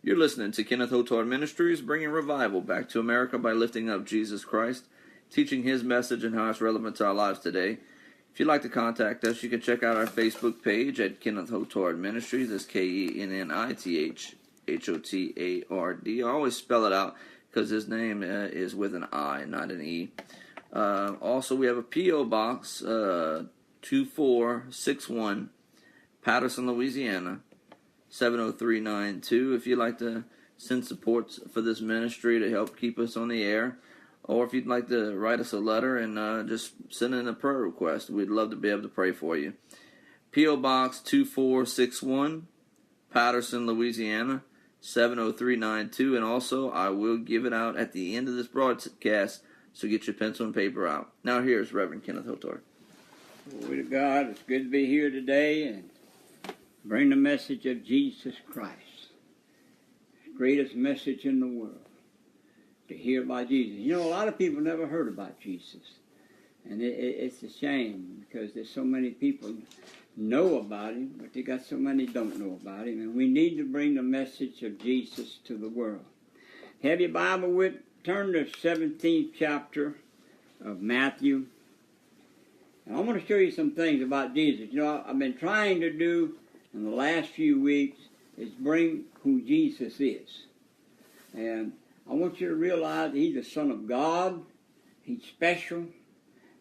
You're listening to Kenneth Hotar Ministries, bringing revival back to America by lifting up Jesus Christ, teaching His message and how it's relevant to our lives today. If you'd like to contact us, you can check out our Facebook page at Kenneth Hotar Ministries. That's KENNITHHOTARD. I always spell it out because his name is with an I, not an E. Also, we have a P.O. Box 2461, Patterson, Louisiana, 70392. If you'd like to send support for this ministry to help keep us on the air, or if you'd like to write us a letter and just send in a prayer request, we'd love to be able to pray for you. P.O. Box 2461, Patterson, Louisiana, 70392. And also, I will give it out at the end of this broadcast, so get your pencil and paper out. Now here's Reverend Kenneth Hotar. Glory to God. It's good to be here today and bring the message of Jesus Christ. The greatest message in the world. To hear about Jesus. You know, a lot of people never heard about Jesus. And it's a shame because there's so many people know about Him, but they got so many don't know about Him. And we need to bring the message of Jesus to the world. Have your Bible with, turn to the 17th chapter of Matthew. And I want to show you some things about Jesus. You know, I've been trying to do in the last few weeks is bring who Jesus is. And I want you to realize that He's the Son of God. He's special.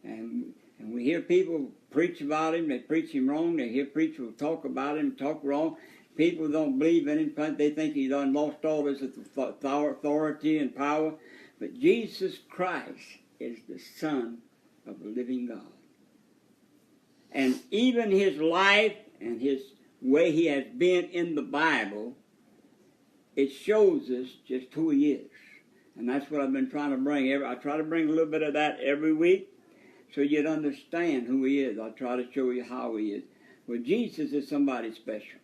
And we hear people preach about Him. They preach Him wrong. They hear people talk about Him, talk wrong. People don't believe in Him. They think He's done lost all His authority and power. But Jesus Christ is the Son of the living God. And even His life and His way He has been in the Bible, it shows us just who He is. And that's what I've been trying to bring. I try to bring a little bit of that every week so you'd understand who He is. I'll try to show you how He is. Well, Jesus is somebody special.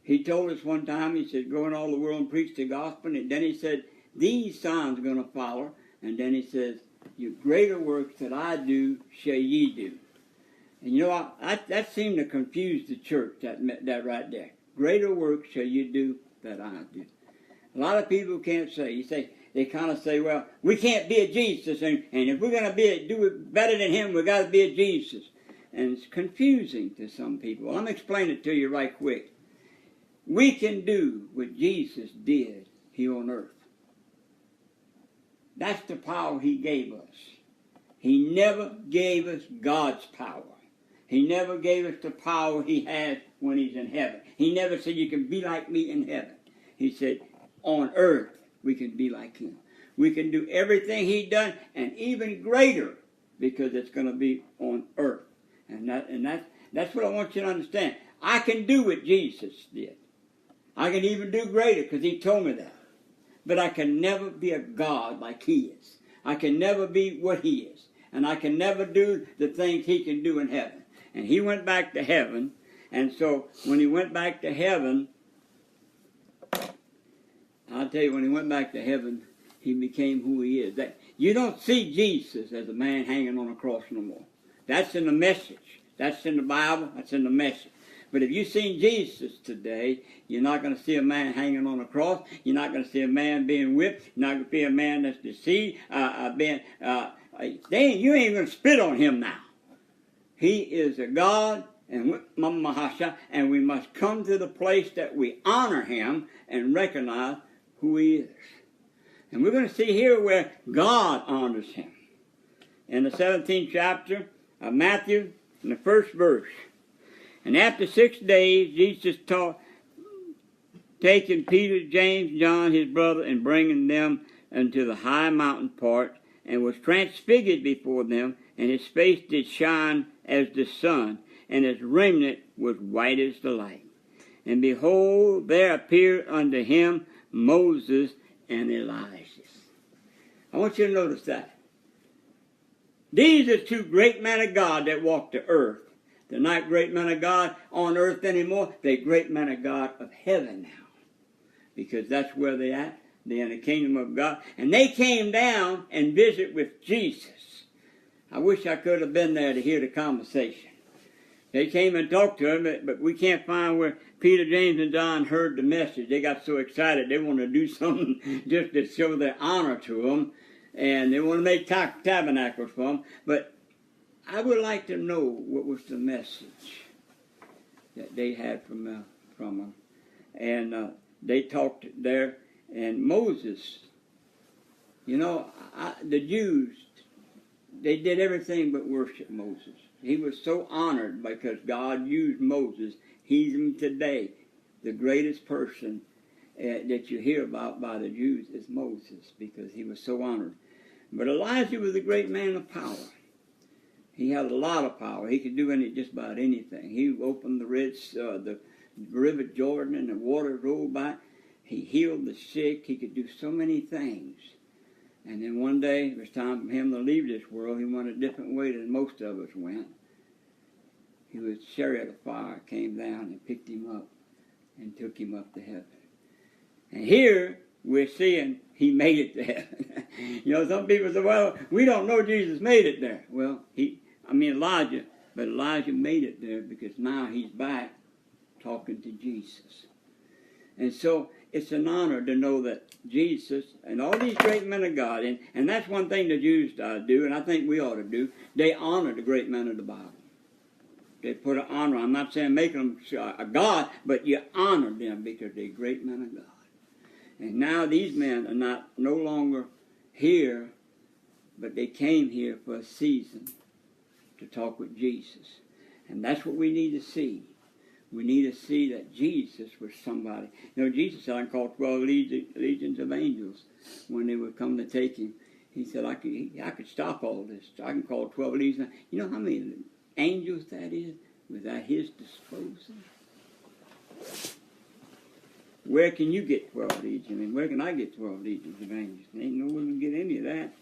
He told us one time, He said, go in all the world and preach the gospel. And then He said, these signs are going to follow. And then He says, your greater works that I do shall ye do. And you know, that seemed to confuse the church, that right there. Greater works shall you do that I do. A lot of people can't say. They kind of say, well, we can't be a Jesus, and if we're going to do it better than Him, we've got to be a Jesus. And it's confusing to some people. Well, I'm going to explain it to you right quick. We can do what Jesus did here on earth. That's the power He gave us. He never gave us God's power. He never gave us the power He has when He's in heaven. He never said, you can be like me in heaven. He said, on earth, we can be like Him. We can do everything He done and even greater because it's going to be on earth. And that's what I want you to understand. I can do what Jesus did. I can even do greater because He told me that. But I can never be a God like He is. I can never be what He is. And I can never do the things He can do in heaven. And He went back to heaven. And so when He went back to heaven, I'll tell you, when He went back to heaven, He became who He is. You don't see Jesus as a man hanging on a cross no more. That's in the message. That's in the Bible. That's in the message. But if you've seen Jesus today, you're not going to see a man hanging on a cross. You're not going to see a man being whipped. You're not going to see a man that's deceived. You ain't going to spit on Him now. He is a God, and we must come to the place that we honor Him and recognize who He is. And we're going to see here where God honors Him. In the 17th chapter of Matthew, in the first verse. And after 6 days, Jesus taught, taking Peter, James, John, his brother, and bringing them unto the high mountain part, and was transfigured before them, and His face did shine as the sun, and His raiment was white as the light. And behold, there appeared unto Him Moses and Elijah. I want you to notice that. These are two great men of God that walked the earth. They're not great men of God on earth anymore. They're great men of God of heaven now. Because that's where they're at. They're in the kingdom of God. And they came down and visit with Jesus. I wish I could have been there to hear the conversation. They came and talked to Him, but we can't find where Peter, James, and John heard the message. They got so excited they wanted to do something just to show their honor to them, and they want to make tabernacles for them. But I would like to know what was the message that they had from them. And they talked there, and Moses, you know, the Jews, they did everything but worship Moses. He was so honored because God used Moses. He's today the greatest person that you hear about by the Jews is Moses, because he was so honored. But Elijah was a great man of power. He had a lot of power. He could do just about anything. He opened the river Jordan, and the water rolled by. He healed the sick. He could do so many things. And then one day, it was time for him to leave this world. He went a different way than most of us went. He was chariot of fire, came down and picked him up and took him up to heaven. And here, we're seeing he made it to heaven. You know, some people say, well, we don't know Jesus made it there. Well, Elijah made it there because now he's back talking to Jesus. And so it's an honor to know that Jesus and all these great men of God, and that's one thing the Jews do, and I think we ought to do, they honor the great men of the Bible. They put an honor. I'm not saying make them a God, but you honor them because they're great men of God. And now these men are no longer here, but they came here for a season to talk with Jesus. And that's what we need to see. We need to see that Jesus was somebody. You know, Jesus said, I can call 12 legions of angels when they would come to take him. He said, I could stop all this. I can call 12 legions. You know how many angels that is was at his disposal? Where can you get 12 legions? And where can I get 12 legions of angels? There ain't no one can get any of that.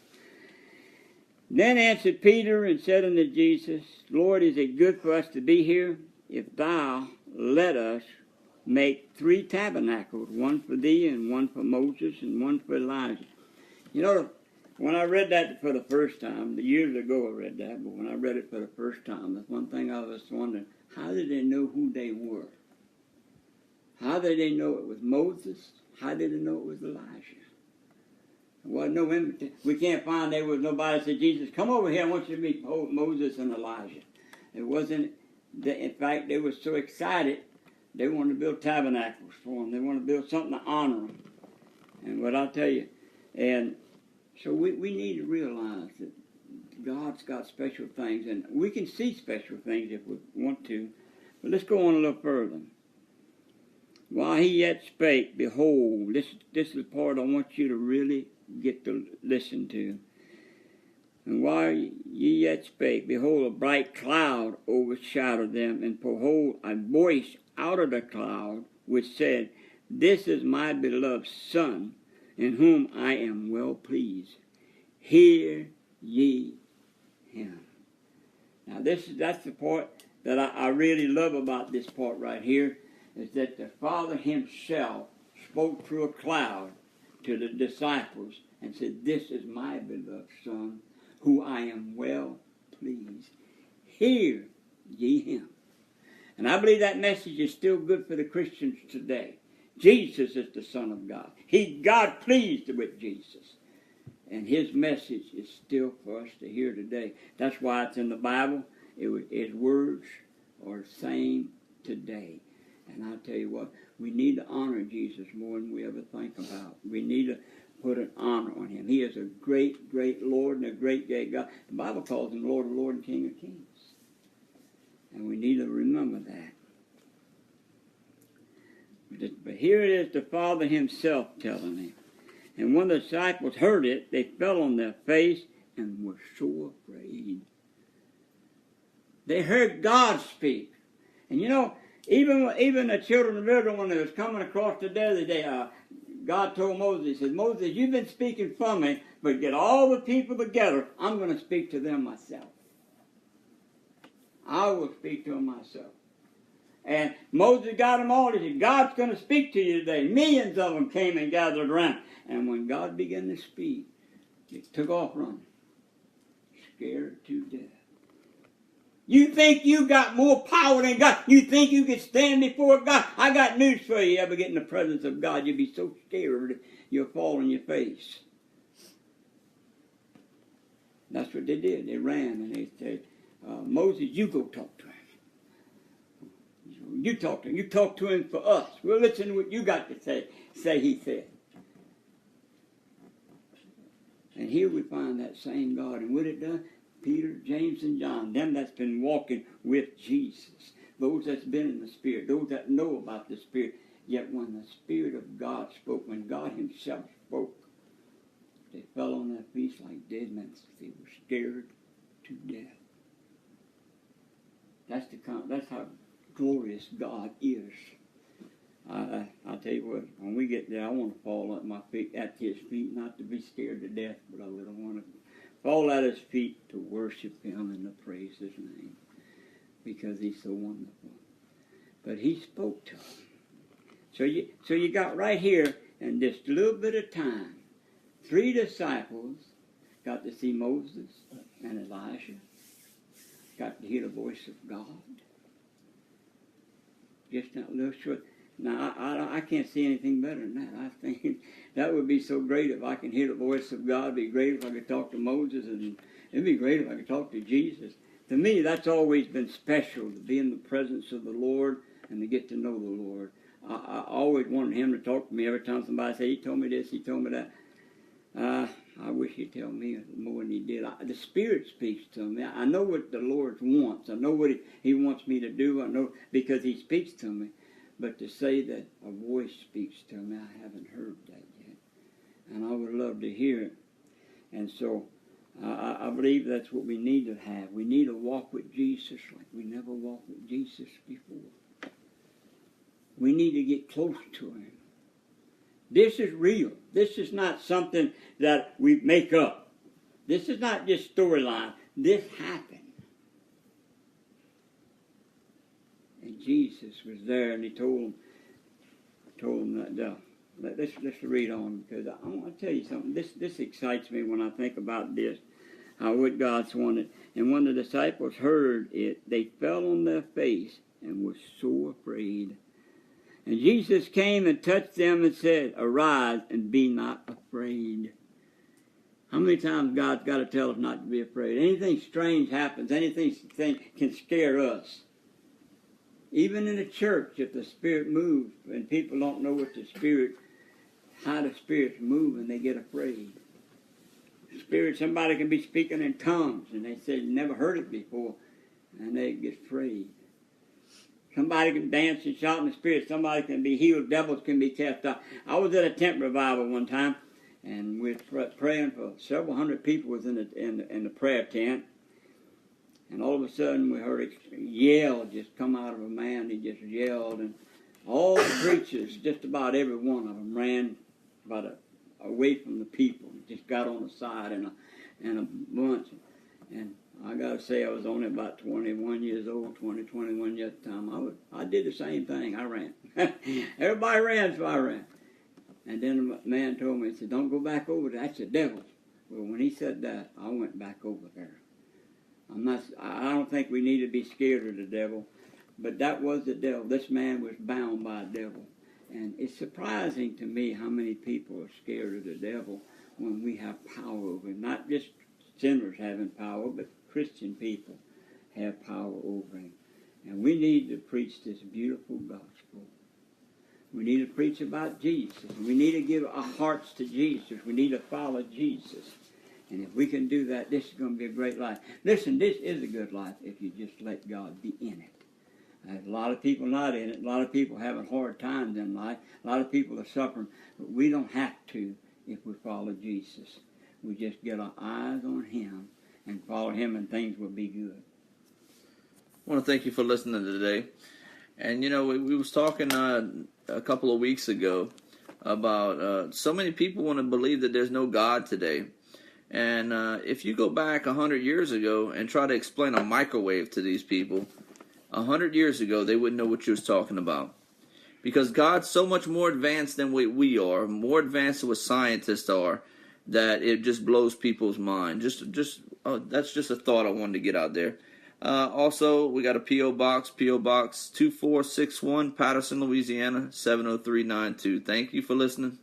Then answered Peter and said unto Jesus, Lord, is it good for us to be here? If thou let us make 3 tabernacles, one for thee and one for Moses and one for Elijah. You know, when I read that for the first time, years ago I read that, but when I read it for the first time, that's one thing I was wondering, how did they know who they were? How did they know it was Moses? How did they know it was Elijah? There wasn't no invitation. We can't find there was nobody that said, Jesus, come over here, I want you to meet Moses and Elijah. It wasn't. In fact, they were so excited, they wanted to build tabernacles for them. They wanted to build something to honor them. And what I'll tell you, and so we need to realize that God's got special things, and we can see special things if we want to. But let's go on a little further. While he yet spake, behold, this is the part I want you to really get to listen to. And while ye yet spake, behold, a bright cloud overshadowed them, and behold, a voice out of the cloud which said, This is my beloved Son, in whom I am well pleased. Hear ye him. Now that's the part that I really love about this part right here, is that the Father himself spoke through a cloud to the disciples and said, This is my beloved Son, who I am well pleased. Hear ye him. And I believe that message is still good for the Christians today. Jesus is the Son of God. God pleased with Jesus. And his message is still for us to hear today. That's why it's in the Bible. His words are the same today. And I'll tell you what, we need to honor Jesus more than we ever think about. We need to put an honor on him. He is a great, great Lord and a great, great God. The Bible calls him Lord of Lords and King of Kings. And we need to remember that. But here it is, the Father himself telling him. And when the disciples heard it, they fell on their face and were so afraid. They heard God speak. And you know, even the children of Israel, when they was coming across the desert, God told Moses, he said, Moses, you've been speaking for me, but get all the people together. I'm going to speak to them myself. I will speak to them myself. And Moses got them all. He said, God's going to speak to you today. Millions of them came and gathered around. And when God began to speak, they took off running, scared to death. You think you got more power than God? You think you can stand before God? I got news for you. You ever get in the presence of God, you'll be so scared you'll fall on your face. That's what they did. They ran and they said, Moses, you go talk to him. You talk to him. You talk to him for us. We'll listen to what you got to say, he said. And here we find that same God. And what it done? Peter, James, and John, them that's been walking with Jesus, those that's been in the Spirit, those that know about the Spirit. Yet when the Spirit of God spoke, when God himself spoke, they fell on their feet like dead men. They were scared to death. That's how glorious God is. I tell you what, when we get there, I want to fall at my feet, at his feet, not to be scared to death, but I want to fall at his feet to worship him and to praise his name, because he's so wonderful. But he spoke to him. So you got right here in just a little bit of time, 3 disciples got to see Moses and Elijah, got to hear the voice of God. Just that little short. Now, I can't see anything better than that. I think that would be so great if I can hear the voice of God. It'd be great if I could talk to Moses, and it'd be great if I could talk to Jesus. To me, that's always been special, to be in the presence of the Lord and to get to know the Lord. I always wanted him to talk to me every time somebody said, he told me this, he told me that. I wish he'd tell me more than he did. The Spirit speaks to me. I know what the Lord wants. I know what he wants me to do. I know because he speaks to me. But to say that a voice speaks to me, I haven't heard that yet. And I would love to hear it. And so I believe that's what we need to have. We need to walk with Jesus like we never walked with Jesus before. We need to get close to him. This is real. This is not something that we make up. This is not just storyline. This happened. And Jesus was there, and he told him that. Let's read on, because I want to tell you something. This excites me when I think about this, what God's wanted. And when the disciples heard it, they fell on their face and were so afraid. And Jesus came and touched them and said, "Arise and be not afraid." How many times God's got to tell us not to be afraid? Anything strange happens. Anything can scare us. Even in the church, if the Spirit moves and people don't know how the Spirit's moving, they get afraid. Somebody can be speaking in tongues, and they say, never heard it before, and they get afraid. Somebody can dance and shout in the Spirit. Somebody can be healed. Devils can be cast out. I was at a tent revival one time, and we were praying for several hundred people was in the prayer tent. And all of a sudden, we heard a yell just come out of a man. He just yelled, and all the preachers, just about every one of them, ran away from the people. Just got on the side in a bunch. And I got to say, I was only about 21 years old, 21 years at the time. I did the same thing. I ran. Everybody ran, so I ran. And then the man told me, he said, "Don't go back over there. That's the devil." Well, when he said that, I went back over there. I don't think we need to be scared of the devil, but that was the devil. This man was bound by a devil. And it's surprising to me how many people are scared of the devil when we have power over him. Not just sinners having power, but Christian people have power over him. And we need to preach this beautiful gospel. We need to preach about Jesus. We need to give our hearts to Jesus. We need to follow Jesus. And if we can do that, this is going to be a great life. Listen, this is a good life if you just let God be in it. There's a lot of people not in it. A lot of people having hard times in life. A lot of people are suffering. But we don't have to if we follow Jesus. We just get our eyes on him and follow him, and things will be good. I want to thank you for listening today. And, we was talking a couple of weeks ago about so many people want to believe that there's no God today. And if you go back 100 years ago and try to explain a microwave to these people, 100 years ago, they wouldn't know what you was talking about. Because God's so much more advanced than we are, more advanced than what scientists are, that it just blows people's mind. That's just a thought I wanted to get out there. Also, we got a P.O. Box 2461, Patterson, Louisiana, 70392. Thank you for listening.